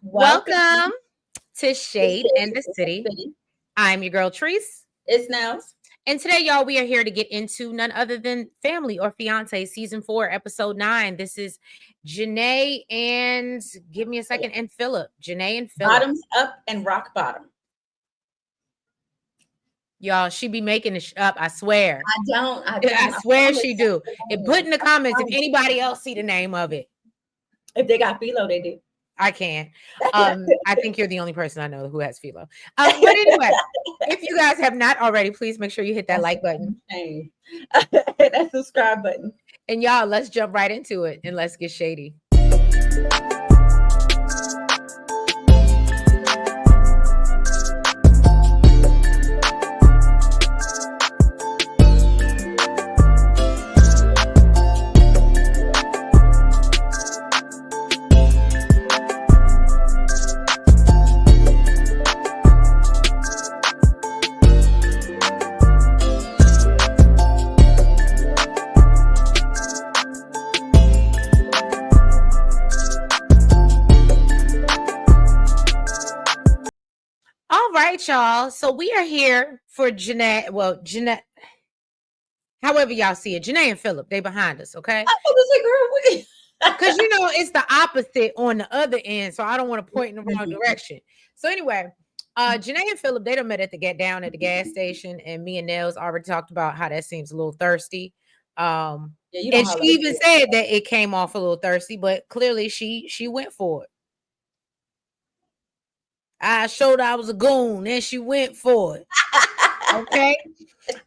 Welcome to to Shade and Shady the in the City. City. I'm your girl, Treese. It's Nels. And today, y'all, we are here to get into none other than Family or Fiancé, Season 4, Episode 9. This is Janae and, give me a second, and Philip. Janae and Philip. Bottoms up and rock bottom. Y'all, she be making this up, I swear. I I don't. I swear promise. she do. And put in the I comments if promise. anybody else see the name of it. If they got philo, they do. I can. I think you're the only person I know who has philo. But anyway, if you guys have not already, please make sure you hit that like button. That subscribe button. And y'all, let's jump right into it and let's get shady. All right, y'all. So we are here for Janae. Well, Janae, however y'all see it, Janae and Philip, they behind us, okay? I was like, girl, Because it's the opposite on the other end, so I don't want to point in the wrong direction. So anyway, Janae and Philip, they done met at the Get Down at the gas station, and me and Nels already talked about how that seems a little thirsty. Yeah, And she even said that it came off a little thirsty, but clearly she went for it. I showed I was a goon, and she went for it. Okay.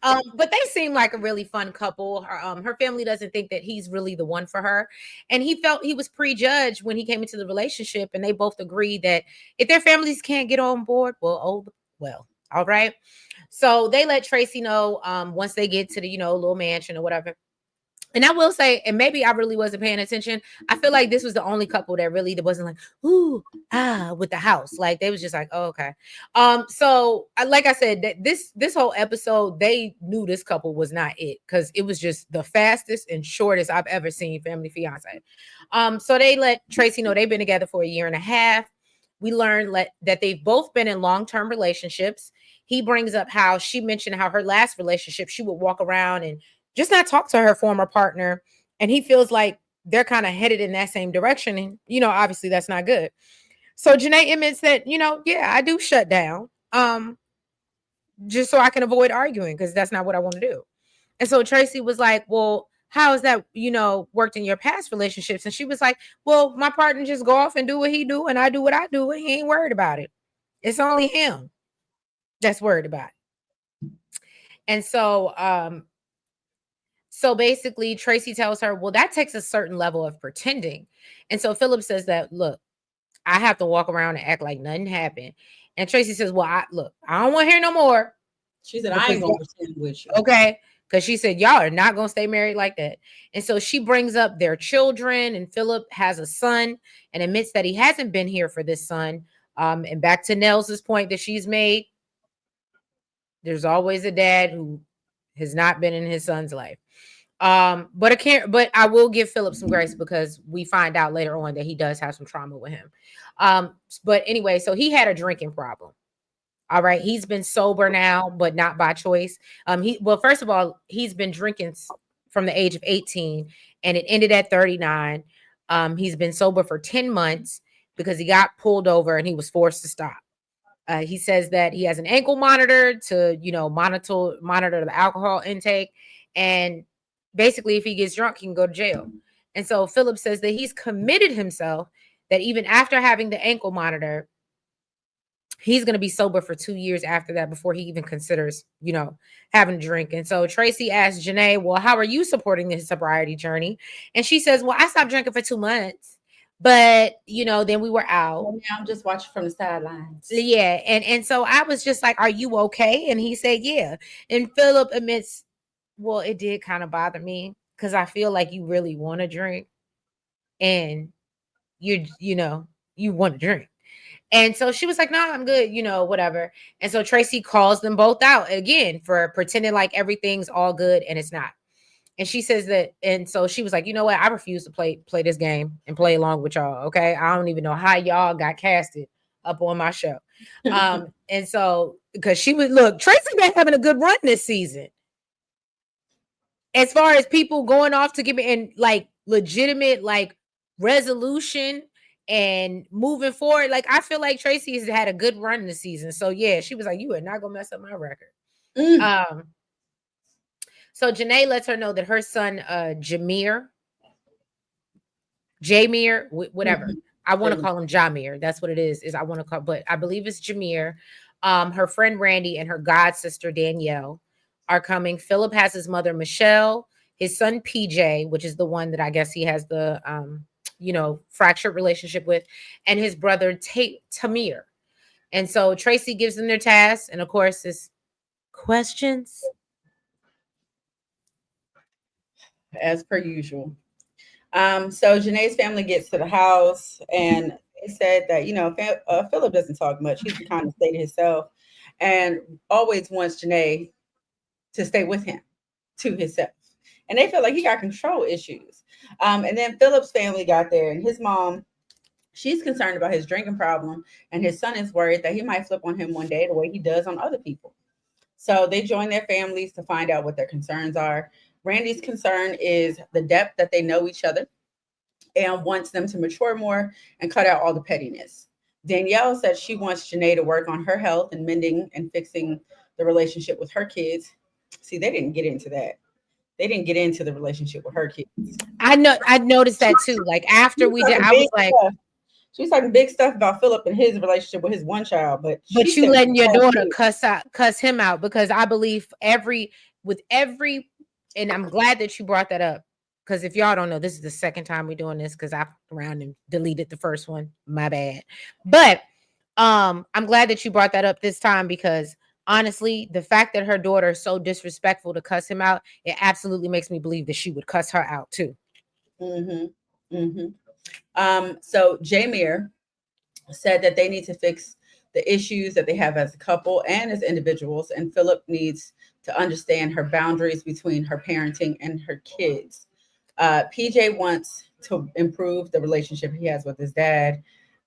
But they seem like a really fun couple. Her family doesn't think that he's really the one for her. And he felt he was prejudged when he came into the relationship, and they both agreed that if their families can't get on board, well, all right. So they let Tracy know once they get to the, little mansion or whatever. And I will say, and maybe I really wasn't paying attention. I feel like this was the only couple that really wasn't like, ooh, with the house. Like they was just like, oh, okay. So like I said, that this whole episode, they knew this couple was not it because it was just the fastest and shortest I've ever seen Family Fiance. So they let Tracy know they've been together for a year and a half. We learned that they've both been in long-term relationships. He brings up how she mentioned how her last relationship, she would walk around and just not talk to her former partner. And he feels like they're kind of headed in that same direction. And, obviously that's not good. So Janae admits that, yeah, I do shut down. Just so I can avoid arguing because that's not what I want to do. And so Tracy was like, well, how has that, worked in your past relationships? And she was like, well, my partner just go off and do what he do and I do what I do and he ain't worried about it. It's only him that's worried about it. And so basically, Tracy tells her, well, that takes a certain level of pretending. And so Philip says that, look, I have to walk around and act like nothing happened. And Tracy says, well, I don't want to hear no more. She said, I ain't going to pretend with you. Okay. Because she said, y'all are not going to stay married like that. And so she brings up their children, and Philip has a son and admits that he hasn't been here for this son. And back to Nels's point that she's made, there's always a dad who has not been in his son's life. But I will give Philip some grace because we find out later on that he does have some trauma with him. But anyway, so he had a drinking problem. All right, he's been sober now, but not by choice. First of all, he's been drinking from the age of 18, and it ended at 39. He's been sober for 10 months because he got pulled over and he was forced to stop. He says that he has an ankle monitor to, monitor the alcohol intake, and basically, if he gets drunk, he can go to jail. And so Philip says that he's committed himself that even after having the ankle monitor, he's going to be sober for 2 years after that before he even considers, having a drink. And so Tracy asked Janae, well, how are you supporting this sobriety journey? And she says, well, I stopped drinking for 2 months. But, then we were out. Well, I'm just watching from the sidelines. Yeah. And so I was just like, are you okay? And he said, yeah. And Philip admits, well, it did kind of bother me because I feel like you really want to drink and you want to drink. And so she was like, no, I'm good, whatever. And so Tracy calls them both out again for pretending like everything's all good and it's not. And she says that, and so she was like, you know what? I refuse to play this game and play along with y'all. Okay. I don't even know how y'all got casted up on my show. And so because she would look, Tracy been having a good run this season. As far as people going off to give me and like legitimate like resolution and moving forward, like I feel like Tracy has had a good run this season. So yeah, she was like, you are not gonna mess up my record. Um, so Janae lets her know that her son, Jamir, whatever. I want to call him Jamir. That's what it is. Is I want to call, but I believe it's Jamir. Her friend Randy and her god sister Danielle are coming. Philip has his mother Michelle, his son PJ, which is the one that I guess he has the fractured relationship with, and his brother Tamir. And so Tracy gives them their tasks, and of course, it's questions. As per usual. So Janae's family gets to the house, and they said that Philip doesn't talk much. He's the kind of stay to himself, and always wants Janae to stay with him to himself. And they feel like he got control issues. And then Philip's family got there, and his mom, she's concerned about his drinking problem, and his son is worried that he might flip on him one day the way he does on other people. So they join their families to find out what their concerns are. Randy's concern is the depth that they know each other and wants them to mature more and cut out all the pettiness. Danielle said she wants Janae to work on her health and mending and fixing the relationship with her kids. See, they didn't get into that. They didn't get into the relationship with her kids. I know. I noticed that too. Like after we did, I was like, she was talking big stuff about Philip and his relationship with his one child, but you letting your daughter cuss him out, because I believe and I'm glad that you brought that up, because if y'all don't know, this is the second time we're doing this, because I around and deleted the first one. My bad. But I'm glad that you brought that up this time, because honestly, the fact that her daughter is so disrespectful to cuss him out, it absolutely makes me believe that she would cuss her out too. So Jamir said that they need to fix the issues that they have as a couple and as individuals, and Philip needs to understand her boundaries between her parenting and her kids. PJ wants to improve the relationship he has with his dad.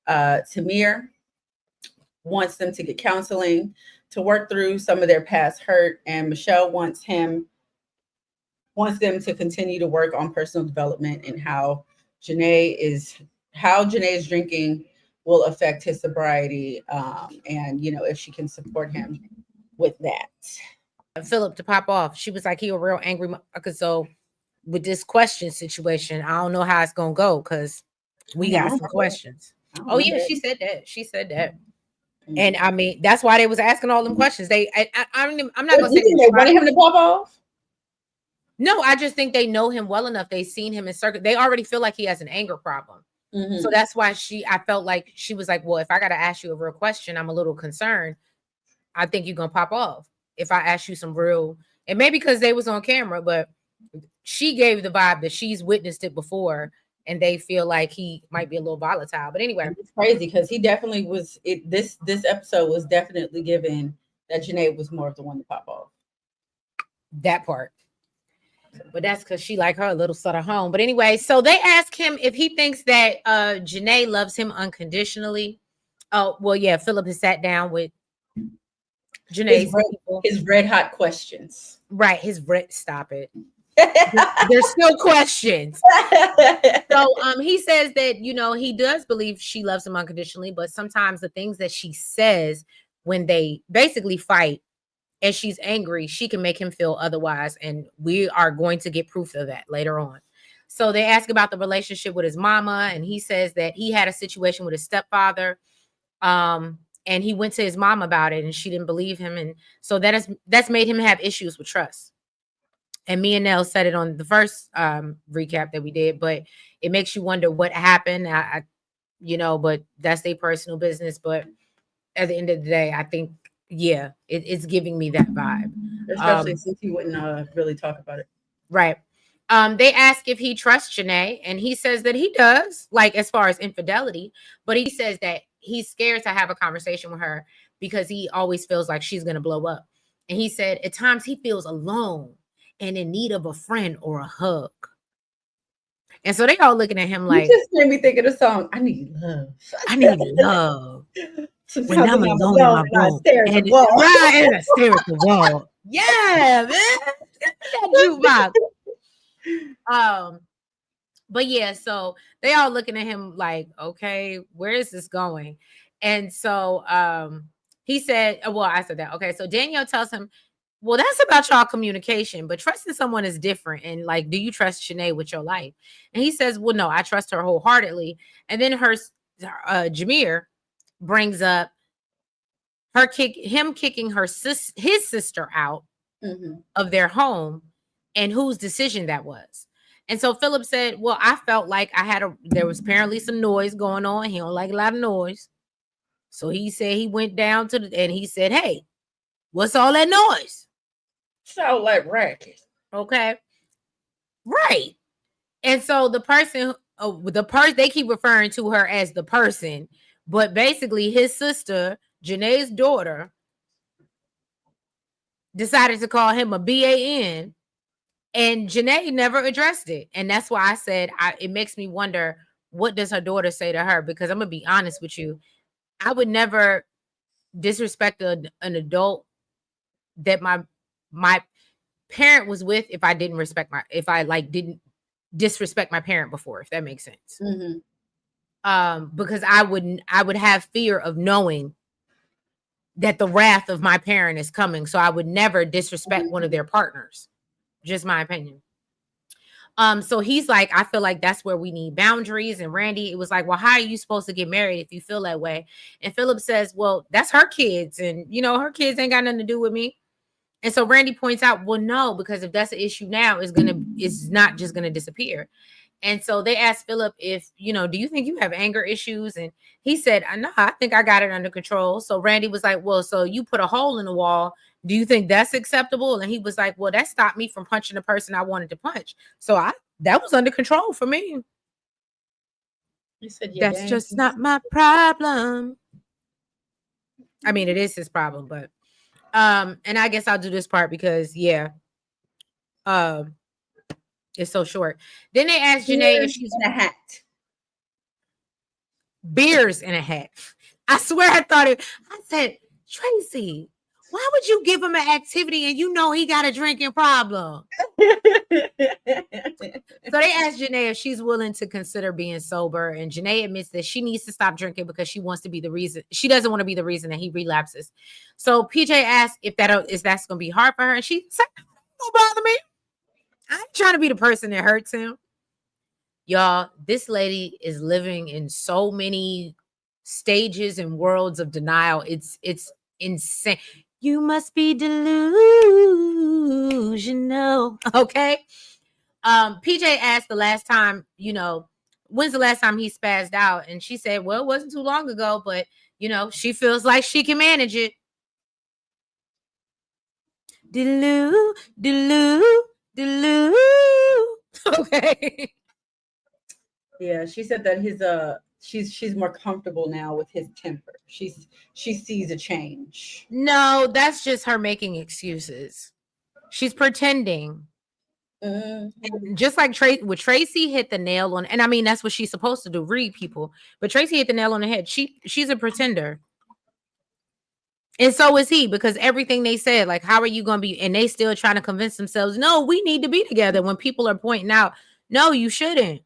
Tamir wants them to get counseling to work through some of their past hurt, and Michelle wants them to continue to work on personal development and how Janae's drinking will affect his sobriety, and if she can support him with that. Philip to pop off. She was like, he a real angry motherfucker. So with this question situation, I don't know how it's gonna go, because we got some questions. Oh yeah, she said that. She said that. And I mean, that's why they was asking all them questions. I'm not gonna say they wanted him to pop off. No, I just think they know him well enough. They've seen him in circuit. They already feel like he has an anger problem. So that's why I felt like she was like, well, if I got to ask you a real question, I'm a little concerned. I think you're going to pop off if I ask you some real, and maybe because they was on camera, but she gave the vibe that she's witnessed it before, and they feel like he might be a little volatile. But anyway, it's crazy because he definitely was. This episode was definitely given that Janae was more of the one to pop off. That part. But that's because she like her a little sort of home. But anyway, so they ask him if he thinks that Janae loves him unconditionally. Oh, well, yeah, Philip has sat down with Janae's his red hot questions. Right, stop it. There's still questions. So he says that he does believe she loves him unconditionally, but sometimes the things that she says when they basically fight and she's angry, she can make him feel otherwise, and we are going to get proof of that later on. So they ask about the relationship with his mama, and he says that he had a situation with his stepfather, and he went to his mom about it, and she didn't believe him, and so that's made him have issues with trust. And me and Nell said it on the first recap that we did, but it makes you wonder what happened. But that's their personal business. But at the end of the day, I think, yeah, it's giving me that vibe. Especially since he wouldn't really talk about it. Right. They ask if he trusts Janae, and he says that he does, like as far as infidelity, but he says that he's scared to have a conversation with her because he always feels like she's going to blow up. And he said at times he feels alone and in need of a friend or a hug. And so they all looking at him You like, just made me think of the song, I Need Love. I need love when Sometimes I'm when I'm alone in alone my and I room. stare at the And wall. right, and I stare at the wall. Yeah, man. That jukebox. Um, but yeah, so they all looking at him like, okay, where is this going? And so he said, well, I said that. Okay, so Danielle tells him, well, that's about y'all communication, but trusting someone is different. And like, do you trust Janae with your life? And he says, well, no, I trust her wholeheartedly. And then Jameer brings up him kicking his sister out Mhm. of their home and whose decision that was. And so Philip said, well, I felt like there was apparently some noise going on. He don't like a lot of noise. So he said he went down and he said, hey, what's all that noise? Sound like racket. Okay. Right. And so they keep referring to her as the person, but basically his sister, Janae's daughter, decided to call him a BAN, and Janae never addressed it. And that's why I said it makes me wonder, what does her daughter say to her? Because I'm gonna be honest with you, I would never disrespect an adult that my parent was with if I like didn't disrespect my parent before, if that makes sense. Mhm. Because I would have fear of knowing that the wrath of my parent is coming. So I would never disrespect one of Mhm. their partners. Just my opinion. So he's like, I feel like that's where we need boundaries. And Randy, it was like, well, how are you supposed to get married if you feel that way? And Philip says, well, that's her kids, and her kids ain't got nothing to do with me. And so Randy points out, well, no, because if that's an issue now, it's not just gonna disappear. And so they asked Philip if, do you think you have anger issues? And he said, no, I think I got it under control. So Randy was like, well, so you put a hole in the wall. Do you think that's acceptable? And he was like, well, that stopped me from punching the person I wanted to punch. So that was under control for me. You said your That's dance. just not my problem. I mean, it is his problem, but and I guess I'll do this part because um it's so short. Then they asked Janae if Tears she's in a hat. beers in a hat. I swear I said, Tracy, why would you give him an activity and he got a drinking problem? So they asked Janae if she's willing to consider being sober, and Janae admits that she needs to stop drinking because she doesn't want to be the reason that he relapses. So PJ asked if that's going to be hard for her, and she said, "Don't bother me. I ain't trying to be the person that hurts him." Y'all, this lady is living in so many stages and worlds of denial. It's insane. You must be delusional. Okay. PJ asked the last time, when's the last time he spazzed out? And she said, well, it wasn't too long ago, but she feels like she can manage it. Delu. Okay. Yeah, she said that she's more comfortable now with his temper. She sees a change. No, that's just her making excuses. She's pretending. Mhm. Just like Tracy hit the nail on, and I mean that's what she's supposed to do, read people. But Tracy hit the nail on the head. She's a pretender. And so is he, because everything they said, like, how are you going to be? And they still trying to convince themselves, no, we need to be together. When people are pointing out, no, you shouldn't.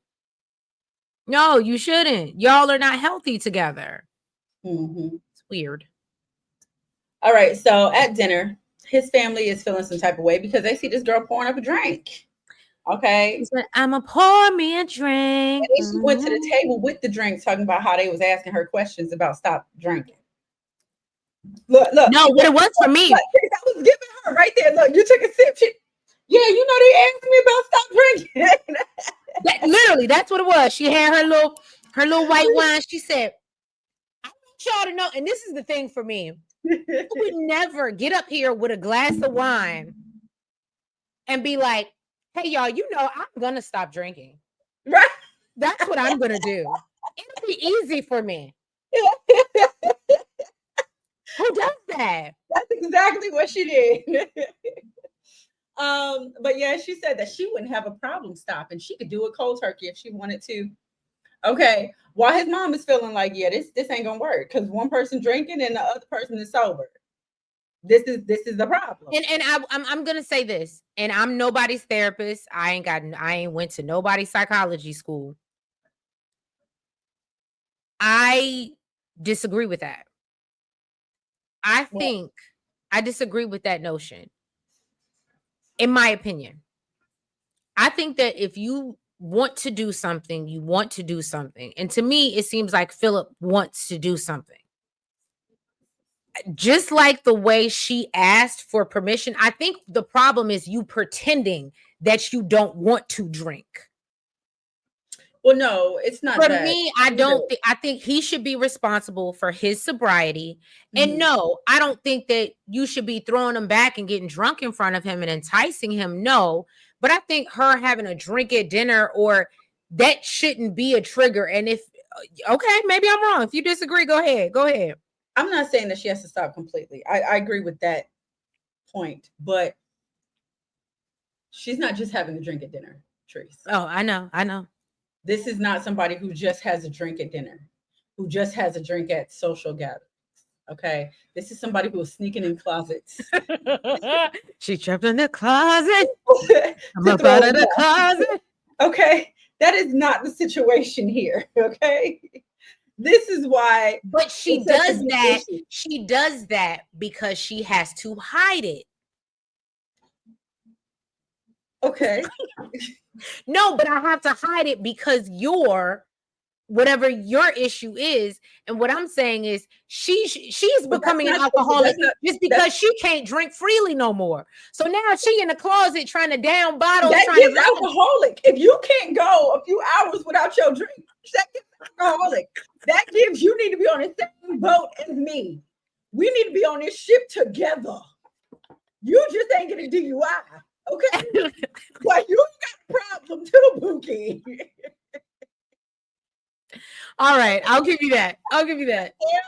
No, you shouldn't. Y'all are not healthy together. Mhm. It's weird. All right, so at dinner, his family is feeling some type of way because they see this girl pouring up a drink. She Okay. said, I'm a pour me a drink. And then she went to the table with the drink, talking about how they was asking her questions about stop drinking. Look, No, what it was for me. I was giving her right there. Look, you took a sip. Yeah, they asked me about stop drinking. Literally, that's what it was. She had her little white wine. She said, I want y'all to know, and this is the thing for me. I would never get up here with a glass of wine and be like, hey, y'all, I'm going to stop drinking. Right? That's what I'm going to do. It'll be easy for me. Who does that? That's exactly what she did. But yeah, she said that she wouldn't have a problem stopping. She could do it cold turkey if she wanted to. Okay. While his mom is feeling like, yeah, this ain't gonna work because one person drinking and the other person is sober. This is the problem. And I'm gonna say this, and I'm nobody's therapist. I ain't went to nobody's psychology school. I disagree with that. I Well, think I disagree with that notion. In my opinion, I think that if you want to do something, you want to do something. And to me, it seems like Philip wants to do something. Just like the way she asked for permission, I think the problem is you pretending that you don't want to drink. well, no, it's not For that me, I either. don't think I think he should be responsible for his sobriety. And Mhm. no, I don't think that you should be throwing him back and getting drunk in front of him and enticing him. No, but I think her having a drink at dinner or that shouldn't be a trigger. And if okay, maybe I'm wrong. If you disagree, go ahead. Go ahead. I'm not saying that she has to stop completely. I agree with that point, but she's not just having a drink at dinner, Treese. Oh, I know. I know. This is not somebody who just has a drink at dinner, who just has a drink at social gatherings. Okay. This is somebody who is sneaking in closets She trapped in the closet. I'm to up throw out it of the down. closet. Okay. That is not the situation here. Okay. This is why But she it's such a does big that. issue. She does that because she has to hide it. Okay. No, but I have to hide it because whatever your issue is. And what I'm saying is she's But that's becoming an not, alcoholic that's not, just that's, because she can't drink freely no more. So now she in the closet trying to down bottles, that trying to gives alcoholic. If you can't go a few hours without your drink, that gives alcoholic. That gives you need to be on the same boat as me. We need to be on this ship together. You just ain't get a DUI, okay? But you got a problem too, Bookie. All right, I'll give you that. I'll give you that. Yeah.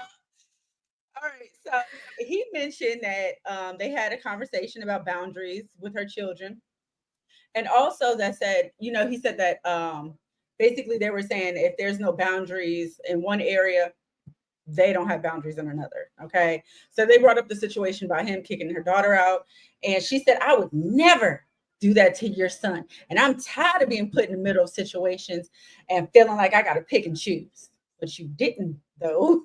All right. So he mentioned that they had a conversation about boundaries with her children, and also that said, he said that basically they were saying if there's no boundaries in one area, they don't have boundaries in another. Okay. So they brought up the situation by him kicking her daughter out. And she said, I would never do that to your son. And I'm tired of being put in the middle of situations and feeling like I got to pick and choose. But you didn't, though.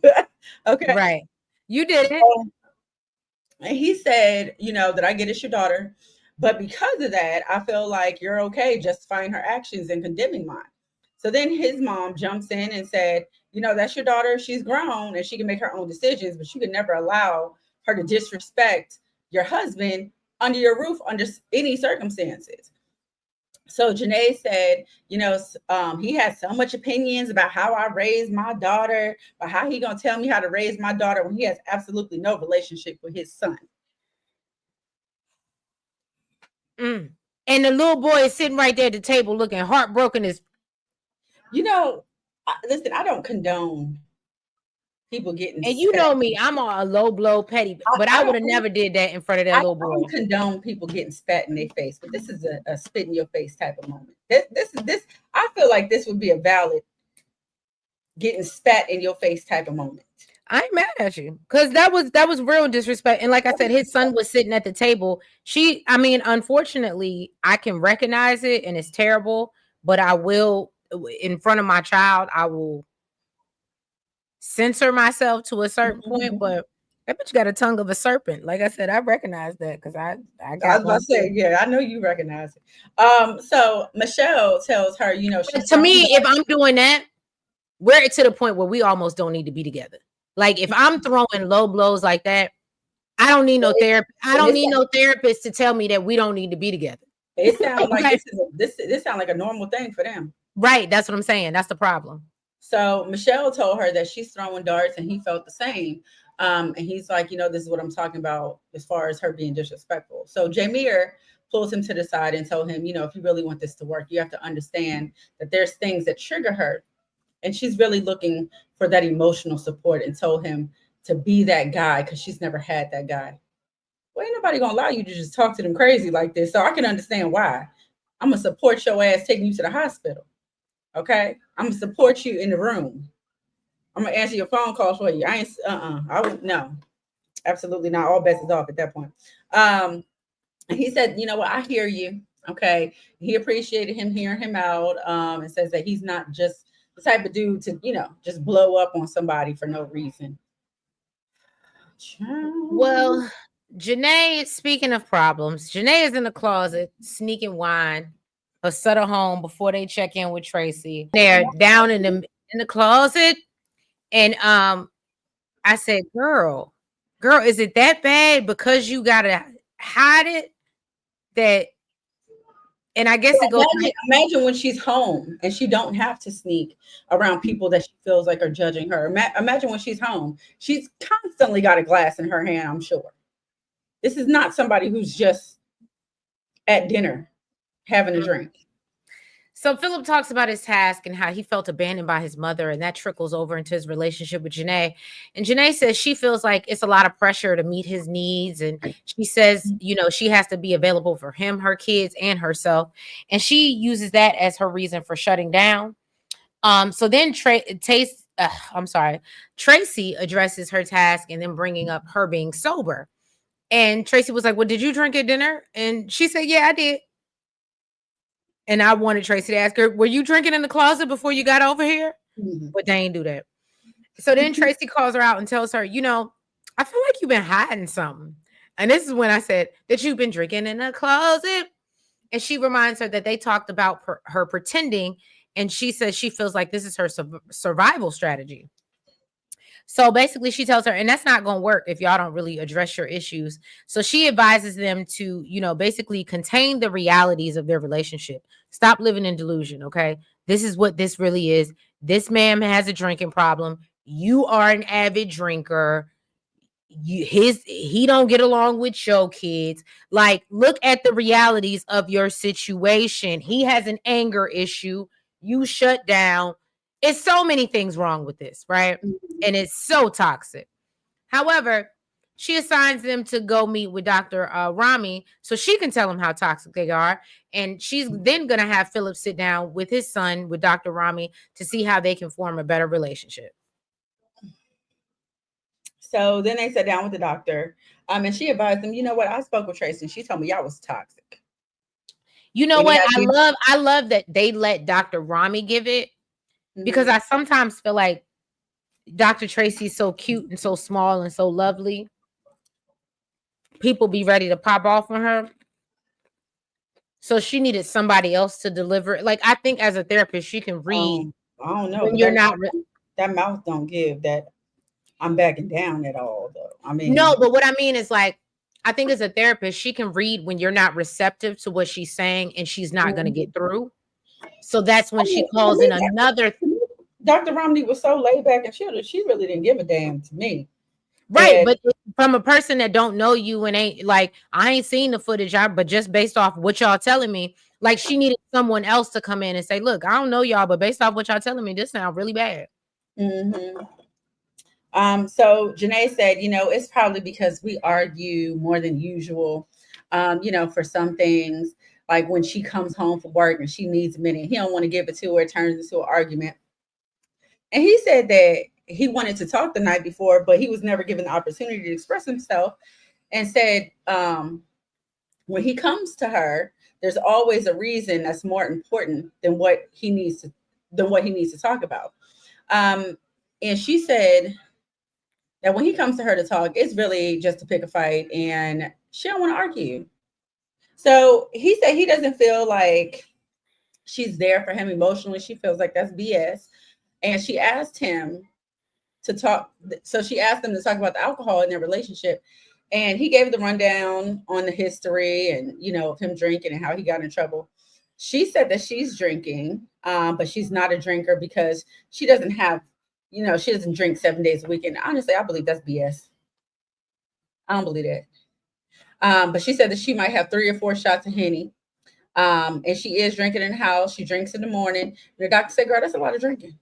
Okay. Right. You did it. So, and he said, that I get it's your daughter. But because of that, I feel like you're okay justifying her actions and condemning mine. So then his mom jumps in and said, that's your daughter. She's grown and she can make her own decisions, but you can never allow her to disrespect your husband under your roof under any circumstances. So Janae said, he has so much opinions about how I raised my daughter, but how he gonna tell me how to raise my daughter when he has absolutely no relationship with his son. Mm. And the little boy is sitting right there at the table looking heartbroken as Listen, I don't condone people getting and you spat. know me, I'm a low blow petty, but I I would don't have never did that in front of that I little boy. don't condone people getting spat in their face, but this is a spit in your face type of moment. This I feel like this would be a valid getting spat in your face type of moment. I ain't mad at you because that was real disrespect. And like I said, his son was sitting at the table. I mean, unfortunately, I can recognize it and it's terrible, but I will, in front of my child, I will censor myself to a certain point. But that bitch got a tongue of a serpent. Like I said, I recognize that because I I was got about one to say, too. yeah, I know you recognize it. So Michelle tells her, But she's to throwing me, if darts. I'm doing that, we're to the point where we almost don't need to be together. Like if I'm throwing low blows like that, I don't need no therapy. I And don't need no therapist to tell me that we don't need to be together. it sounds like Okay. this sounds like a normal thing for them. Right. That's what I'm saying. That's the problem. So Michelle told her that she's throwing darts and he felt the same. And he's like, this is what I'm talking about as far as her being disrespectful. So Jameer pulls him to the side and told him, if you really want this to work, you have to understand that there's things that trigger her. And she's really looking for that emotional support and told him to be that guy because she's never had that guy. Well, ain't nobody gonna allow you to just talk to them crazy like this. So I can understand why. I'm gonna support your ass taking you to the hospital. Okay, I'm gonna support you in the room. I'm gonna answer your phone calls for you. I ain't I would no, absolutely not. All bets is off at that point. And he said, you know what, I hear you. Okay. He appreciated him hearing him out. And says that he's not just the type of dude to, just blow up on somebody for no reason. Well, Janae, speaking of problems, Janae is in the closet sneaking wine or Sutter home before they check in with Tracy. They're down in the closet. And I said, girl, is it that bad because you gotta hide it? That and I So guess it goes imagine when she's home and she don't have to sneak around people that she feels like are judging her. Imagine when she's home. She's constantly got a glass in her hand, I'm sure. This is not somebody who's just at dinner having a drink. So Philip talks about his task and how he felt abandoned by his mother, and that trickles over into his relationship with Janae. And Janae says she feels like it's a lot of pressure to meet his needs, and she says, she has to be available for him, her kids, and herself, and she uses that as her reason for shutting down. So then Tracy addresses her task and then bringing up her being sober, and Tracy was like, "Well, did you drink at dinner?" And she said, "Yeah, I did." And I wanted Tracy to ask her, "Were you drinking in the closet before you got over here?" Mm-hmm. But they ain't do that. So then Tracy calls her out and tells her, "I feel like you've been hiding something." And this is when I said that you've been drinking in the closet. And she reminds her that they talked about her pretending. And she says she feels like this is her survival strategy. So basically, she tells her, and that's not going to work if y'all don't really address your issues. So she advises them to, basically contain the realities of their relationship. Stop living in delusion. Okay. This is what this really is. This man has a drinking problem. You are an avid drinker. He don't get along with your kids. Like, look at the realities of your situation. He has an anger issue. You shut down. It's so many things wrong with this, right? And it's so toxic. However, she assigns them to go meet with Dr. Rami so she can tell them how toxic they are. And she's then going to have Philip sit down with his son, with Dr. Rami, to see how they can form a better relationship. So then they sat down with the doctor. And she advised them, you know what? I spoke with Tracy and she told me y'all was toxic. You know what? I love that they let Dr. Rami give it, because I sometimes feel like Dr. Tracy's so cute and so small and so lovely. People be ready to pop off on her. So she needed somebody else to deliver it. Like, I think as a therapist, she can read. I don't know. When you're not that mouth don't give that I'm backing down at all, though. I mean, no, but what I mean is, like, I think as a therapist, she can read when you're not receptive to what she's saying and she's not going to get through. So that's when she calls in another. Dr. Romney was so laid back and chilled. She really didn't give a damn to me. Right, but from a person that don't know you and ain't like, I ain't seen the footage, but just based off what y'all telling me, like, she needed someone else to come in and say, "Look, I don't know y'all, but based off what y'all telling me, this sounds really bad." Mm-hmm. So Janae said, it's probably because we argue more than usual. For some things, like when she comes home from work and she needs a minute, he don't want to give it to her, it turns into an argument. And he said that he wanted to talk the night before, but he was never given the opportunity to express himself, and said, when he comes to her, there's always a reason that's more important than what he needs to talk about. And she said that when he comes to her to talk, it's really just to pick a fight, and she don't want to argue. So he said he doesn't feel like she's there for him emotionally. She feels like that's BS. And she asked him to talk. So she asked him to talk about the alcohol in their relationship. And he gave the rundown on the history and, of him drinking and how he got in trouble. She said that she's drinking, but she's not a drinker because she doesn't have, she doesn't drink 7 days a week. And honestly, I believe that's BS. I don't believe that. But she said that she might have 3 or 4 shots of Henny. And she is drinking in the house. She drinks in the morning. And the doctor said, girl, that's a lot of drinking.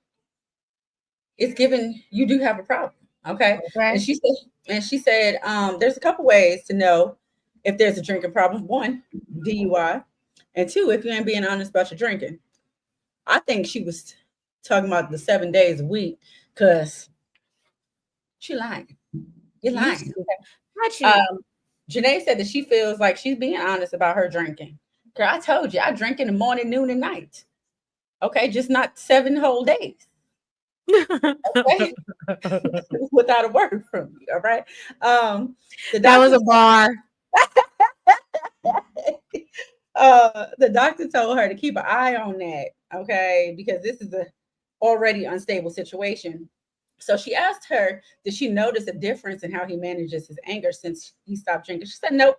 It's given you do have a problem. Okay. And she said, there's a couple ways to know if there's a drinking problem, one, DUI, and two, if you ain't being honest about your drinking. I think she was talking about the 7 days a week because she lying. You're You lying. see, not you. Um, Janae said that she feels like she's being honest about her drinking. Girl, I told you, I drink in the morning, noon, and night. Okay, just not 7 whole days. Okay, without a word from you. All right. The That was doctor a bar. the doctor told her to keep an eye on that, okay, because this is a already unstable situation. So she asked her, did she notice a difference in how he manages his anger since he stopped drinking? She said, nope,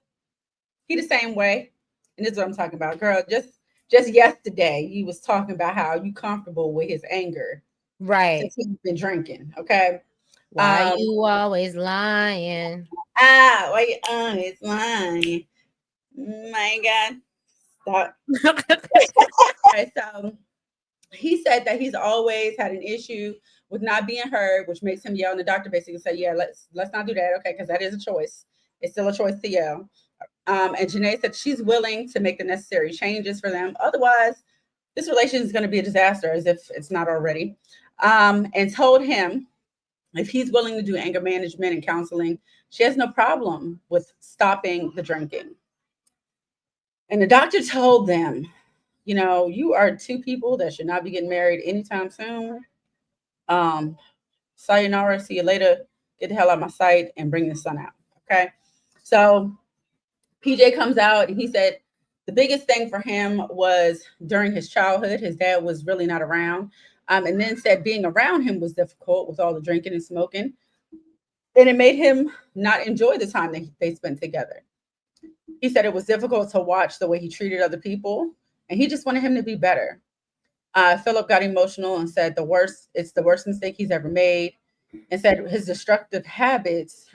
he the same way. And this is what I'm talking about, girl. Just yesterday, you was talking about how you comfortable with his anger Right. since he's been drinking. Okay. Why Um, you always lying? why you always lying? My God. Stop. Okay, so he said that he's always had an issue with not being heard, which makes him yell. And the doctor basically said, "Yeah, let's not do that, okay? Because that is a choice. It's still a choice to yell." And Janae said she's willing to make the necessary changes for them. Otherwise, this relation is going to be a disaster, as if it's not already. And told him if he's willing to do anger management and counseling, she has no problem with stopping the drinking. And the doctor told them, you are two people that should not be getting married anytime soon. Um, Sayonara, see you later. Get the hell out of my sight and bring the sun out. Okay. So PJ comes out and he said the biggest thing for him was during his childhood, his dad was really not around. And then said being around him was difficult with all the drinking and smoking. And it made him not enjoy the time that they spent together. He said it was difficult to watch the way he treated other people, and he just wanted him to be better. Philip got emotional and said it's the worst mistake he's ever made, and said his destructive habits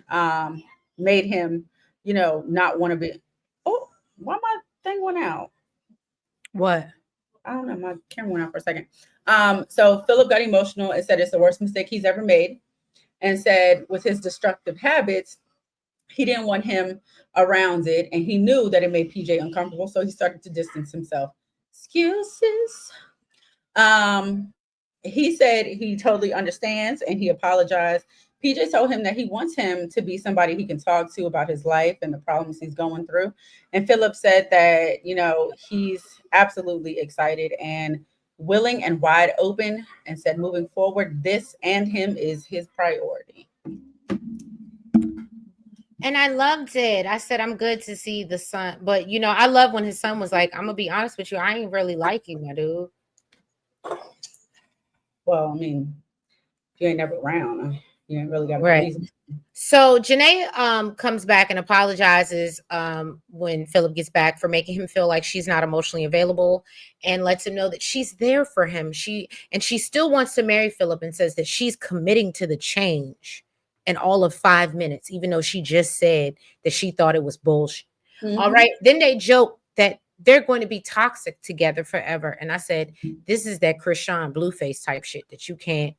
made him, not want to be. Oh, why my thing went out? What? I don't know. My camera went out for a second. So Philip got emotional and said it's the worst mistake he's ever made, and said with his destructive habits, he didn't want him around it, and he knew that it made PJ uncomfortable, so he started to distance himself. Excuses. Um, he said he totally understands and he apologized. PJ told him that he wants him to be somebody he can talk to about his life and the problems he's going through. And Philip said that, he's absolutely excited and willing and wide open, and said moving forward, this and him is his priority. And I loved it. I said, I'm good to see the son. But, I love when his son was like, I'm going to be honest with you. I ain't really like you, my dude. Well, I mean, if you ain't never around, you ain't really got a Right. reason. So Janae comes back and apologizes when Philip gets back for making him feel like she's not emotionally available, and lets him know that she's there for him. She still wants to marry Philip, and says that she's committing to the change in all of 5 minutes, even though she just said that she thought it was bullshit. All Mm-hmm. right. Then they joke that they're going to be toxic together forever. And I said, this is that Krishan Blueface type shit that you can't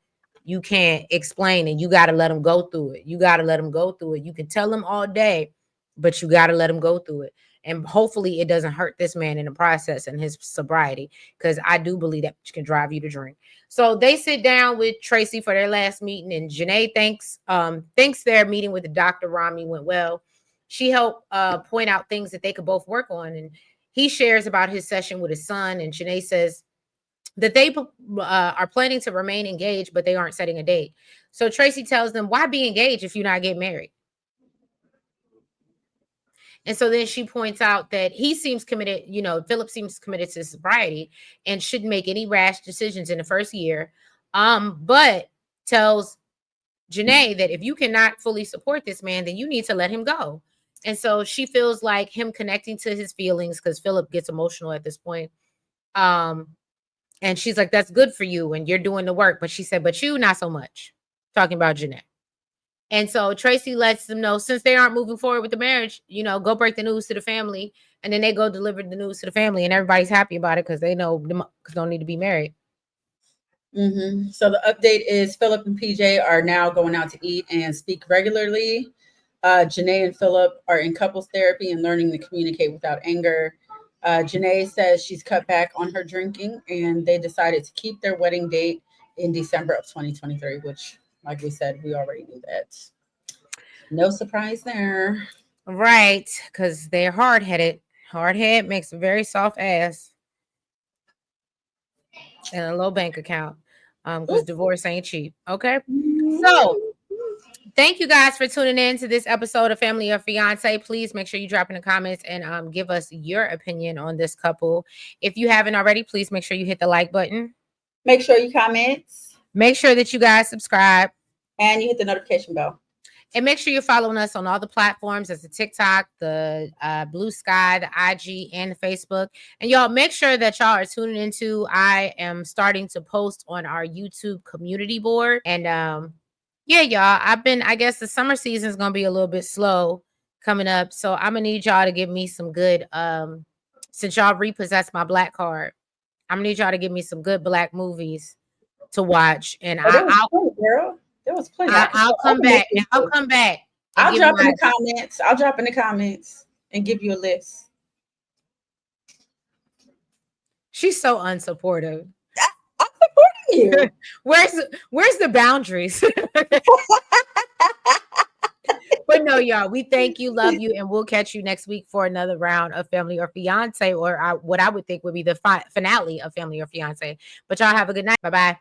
explain, and you got to let them go through it. You got to let them go through it. You can tell them all day, but you got to let them go through it. And hopefully it doesn't hurt this man in the process and his sobriety, because I do believe that can drive you to drink. So they sit down with Tracy for their last meeting, and Janae thinks their meeting with the Dr. Rami went well. She helped point out things that they could both work on, and he shares about his session with his son, and Janae says that they are planning to remain engaged, but they aren't setting a date. So Tracy tells them, why be engaged if you're not getting married? And so then she points out that he seems committed, Philip seems committed to sobriety and shouldn't make any rash decisions in the first year. But tells Janae that if you cannot fully support this man, then you need to let him go. And so she feels like him connecting to his feelings, because Philip gets emotional at this point. Um, And she's like, that's good for you and you're doing the work. But she said, but you, not so much. Talking about Janae. And so Tracy lets them know, since they aren't moving forward with the marriage, go break the news to the family. And then they go deliver the news to the family, and everybody's happy about it because they know because don't need to be married. So the update is Philip and PJ are now going out to eat and speak regularly. Janae and Philip are in couples therapy and learning to communicate without anger. Janae says she's cut back on her drinking, and they decided to keep their wedding date in December of 2023, which, like we said, we already knew that. No surprise there. Right, because they're hard headed. Hard head makes a very soft ass and a low bank account. Because divorce ain't cheap. Okay. So thank you guys for tuning in to this episode of Family or Fiance. Please make sure you drop in the comments and give us your opinion on this couple. If you haven't already, please make sure you hit the like button. Make sure you comment Make sure that you guys subscribe. and you hit the notification bell. And make sure you're following us on all the platforms as the TikTok, the Blue Sky, the IG, and the Facebook. And y'all make sure that y'all are tuning into. I am starting to post on our YouTube community board. And yeah, y'all, I guess the summer season is gonna be a little bit slow coming up. So I'm gonna need y'all to give me some good since y'all repossessed my black card, I'm gonna need y'all to give me some good black movies to watch. And Oh, there was plenty, girl. There was plenty. I'll come back. I'll come back. I'll drop in the comments. I'll drop in the comments and give you a list. She's so unsupportive. I'm supporting you. Where's the boundaries? But no, y'all, we thank you, love you, and we'll catch you next week for another round of Family or Fiance, or what I would think would be the finale of Family or Fiance. But y'all have a good night. Bye-bye.